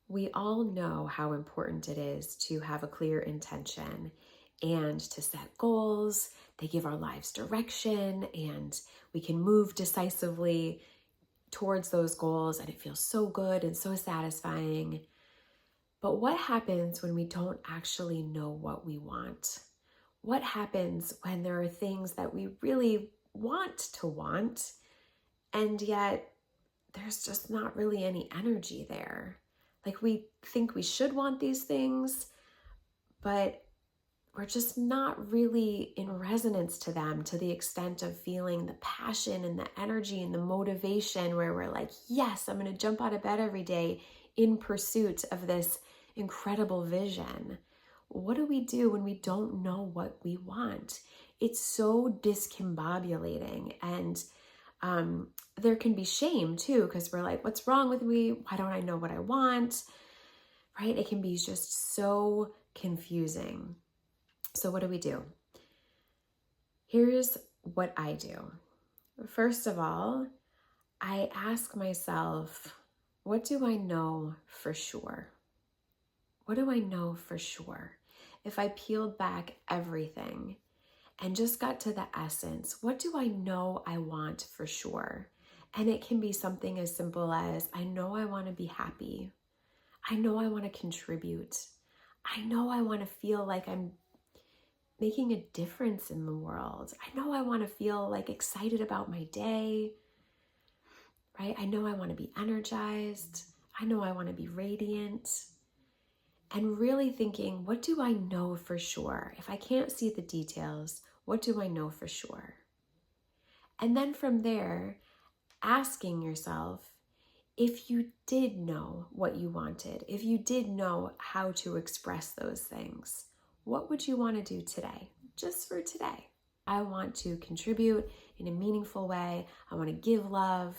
We all know how important it is to have a clear intention and to set goals. They give our lives direction and we can move decisively towards those goals, and it feels so good and so satisfying. But what happens when we don't actually know what we want? What happens when there are things that we really want, and yet there's just not really any energy there? Like, we think we should want these things, but we're just not really in resonance to them to the extent of feeling the passion and the energy and the motivation where we're like, yes, I'm going to jump out of bed every day in pursuit of this incredible vision. What do we do when we don't know what we want? It's so discombobulating, and there can be shame too, because we're like, what's wrong with me? Why don't I know what I want? Right? It can be just so confusing. So what do? Here's what I do. First of all, I ask myself, what do I know for sure? What do I know for sure? If I peeled back everything and just got to the essence, what do I know I want for sure? And it can be something as simple as, I know I want to be happy. I know I want to contribute. I know I want to feel like I'm making a difference in the world. I know I want to feel like excited about my day, right? I know I want to be energized. I know I want to be radiant. And really thinking, what do I know for sure? If I can't see the details, what do I know for sure? And then from there, asking yourself, if you did know what you wanted, if you did know how to express those things, what would you want to do today? Just for today. I want to contribute in a meaningful way. I want to give love,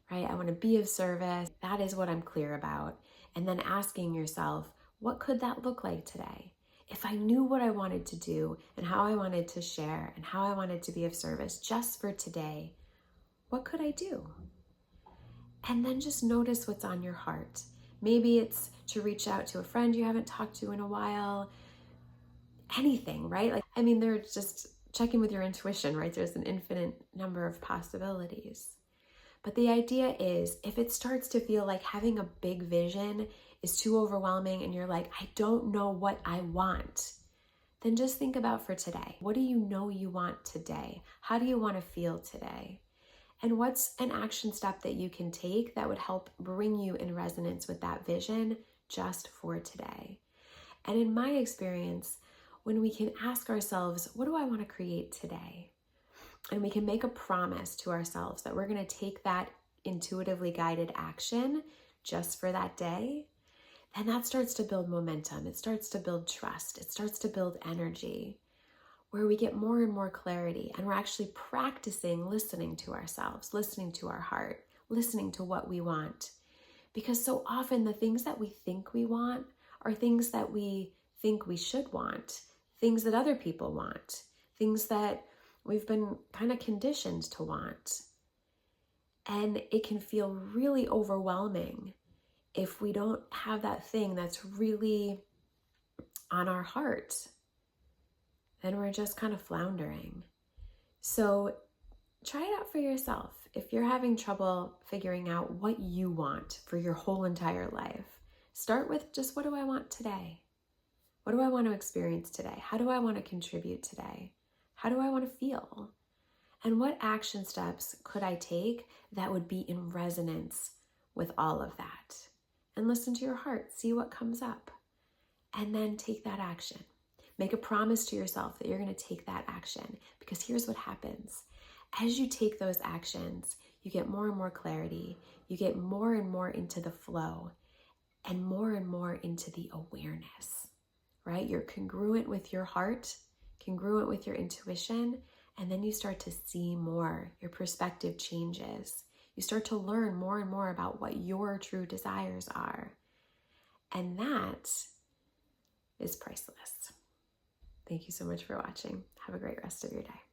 right? I want to be of service. That is what I'm clear about. And then asking yourself, what could that look like today? If I knew what I wanted to do and how I wanted to share and how I wanted to be of service just for today, what could I do? And then just notice what's on your heart. Maybe it's to reach out to a friend you haven't talked to in a while. Anything, right? They're just checking with your intuition, right? There's an infinite number of possibilities. But the idea is, if it starts to feel like having a big vision is too overwhelming and you're like, I don't know what I want, then just think about for today. What do you know you want today? How do you want to feel today? And what's an action step that you can take that would help bring you in resonance with that vision just for today? And in my experience, when we can ask ourselves, what do I want to create today? And we can make a promise to ourselves that we're going to take that intuitively guided action just for that day, and that starts to build momentum. It starts to build trust. It starts to build energy, where we get more and more clarity, and we're actually practicing listening to ourselves, listening to our heart, listening to what we want. Because so often the things that we think we want are things that we think we should want, things that other people want, things that we've been kind of conditioned to want. And it can feel really overwhelming if we don't have that thing that's really on our heart. Then we're just kind of floundering. So try it out for yourself. If you're having trouble figuring out what you want for your whole entire life, start with just, what do I want today? What do I want to experience today? How do I want to contribute today? How do I want to feel? And what action steps could I take that would be in resonance with all of that? And listen to your heart, see what comes up, and then take that action. Make a promise to yourself that you're going to take that action, because here's what happens. As you take those actions, you get more and more clarity, you get more and more into the flow, and more into the awareness, right? You're congruent with your heart, congruent with your intuition, and then you start to see more. Your perspective changes. You start to learn more and more about what your true desires are. And that is priceless. Thank you so much for watching. Have a great rest of your day.